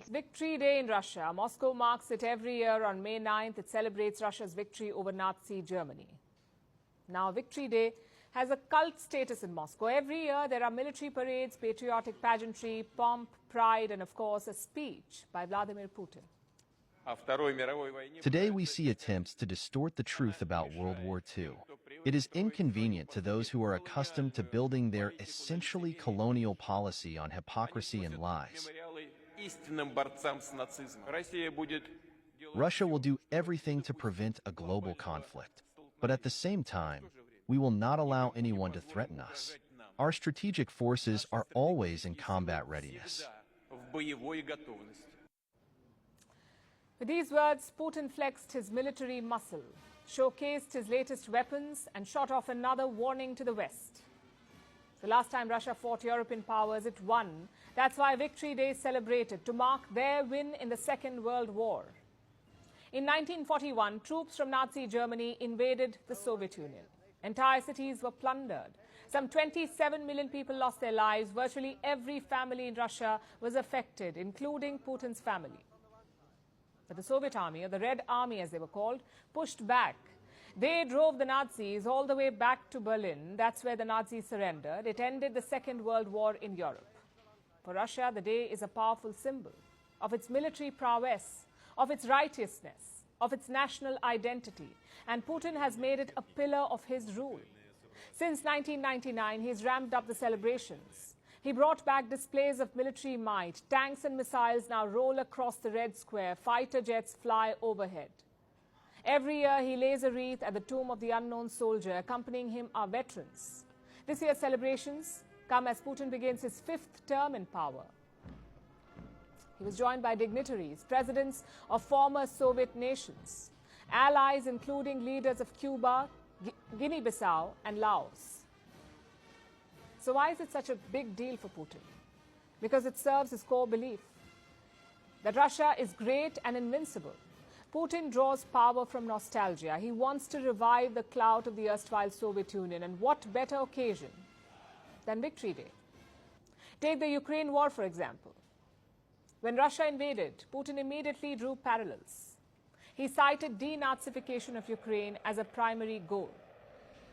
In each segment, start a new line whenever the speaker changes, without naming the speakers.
It's Victory Day in Russia. Moscow marks it every year on May 9th. It celebrates Russia's victory over Nazi Germany. Now, Victory Day has a cult status in Moscow. Every year, there are military parades, patriotic pageantry, pomp, pride, and, of course, a speech by Vladimir Putin.
Today, we see attempts to distort the truth about World War II. It is inconvenient to those who are accustomed to building their essentially colonial policy on hypocrisy and lies. Russia will do everything to prevent a global conflict. But at the same time, we will not allow anyone to threaten us. Our strategic forces are always in combat readiness.
With these words, Putin flexed his military muscle, showcased his latest weapons, and shot off another warning to the West. The last time Russia fought European powers, it won. That's why Victory Day is celebrated, to mark their win in the Second World War. In 1941, troops from Nazi Germany invaded the Soviet Union. Entire cities were plundered. Some 27 million people lost their lives. Virtually every family in Russia was affected, including Putin's family. But the Soviet army, or the Red Army as they were called, pushed back. They drove the Nazis all the way back to Berlin. That's where the Nazis surrendered. It ended the Second World War in Europe. For Russia, the day is a powerful symbol of its military prowess, of its righteousness, of its national identity. And Putin has made it a pillar of his rule. Since 1999, he's ramped up the celebrations. He brought back displays of military might. Tanks and missiles now roll across the Red Square. Fighter jets fly overhead. Every year, he lays a wreath at the tomb of the unknown soldier. Accompanying him are veterans. This year's celebrations come as Putin begins his 5th term in power. He was joined by dignitaries, presidents of former Soviet nations, allies including leaders of Cuba, Guinea-Bissau and Laos. So why is it such a big deal for Putin? Because it serves his core belief that Russia is great and invincible. Putin draws power from nostalgia. He wants to revive the clout of the erstwhile Soviet Union. And what better occasion than Victory Day? Take the Ukraine war, for example. When Russia invaded, Putin immediately drew parallels. He cited denazification of Ukraine as a primary goal.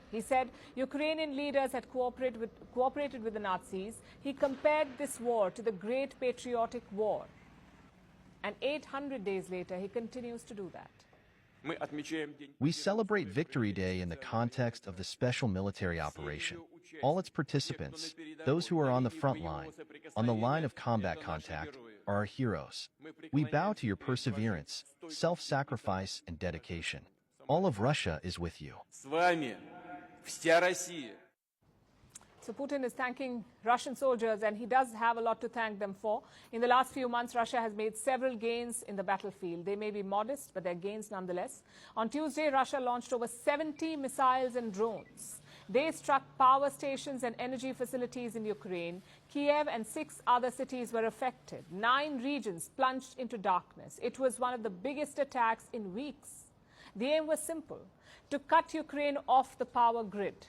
He said Ukrainian leaders had cooperated with the Nazis. He compared this war to the Great Patriotic War. And 800 days later, he continues to do that.
We celebrate Victory Day in the context of the special military operation. All its participants, those who are on the front line, on the line of combat contact, are our heroes. We bow to your perseverance, self-sacrifice, and dedication. All of Russia is with you.
So Putin is thanking Russian soldiers, and he does have a lot to thank them for. In the last few months, Russia has made several gains in the battlefield. They may be modest, but they're gains nonetheless. On Tuesday, Russia launched over 70 missiles and drones. They struck power stations and energy facilities in Ukraine. Kiev and 6 other cities were affected. 9 regions plunged into darkness. It was one of the biggest attacks in weeks. The aim was simple: to cut Ukraine off the power grid.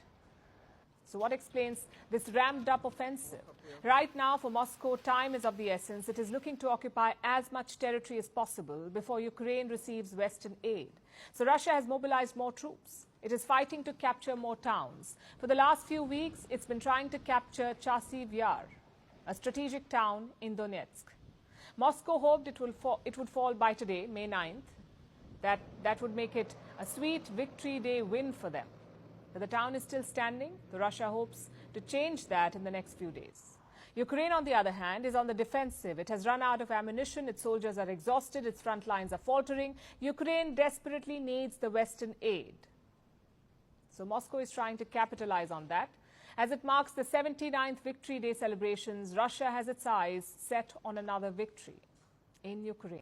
So what explains this ramped-up offensive? Right now, for Moscow, time is of the essence. It is looking to occupy as much territory as possible before Ukraine receives Western aid. So Russia has mobilized more troops. It is fighting to capture more towns. For the last few weeks, it's been trying to capture Chasiv Yar, a strategic town in Donetsk. Moscow hoped it would fall by today, May 9th. That would make it a sweet Victory Day win for them. But the town is still standing. So Russia hopes to change that in the next few days. Ukraine, on the other hand, is on the defensive. It has run out of ammunition. Its soldiers are exhausted. Its front lines are faltering. Ukraine desperately needs the Western aid. So Moscow is trying to capitalize on that. As it marks the 79th Victory Day celebrations, Russia has its eyes set on another victory in Ukraine.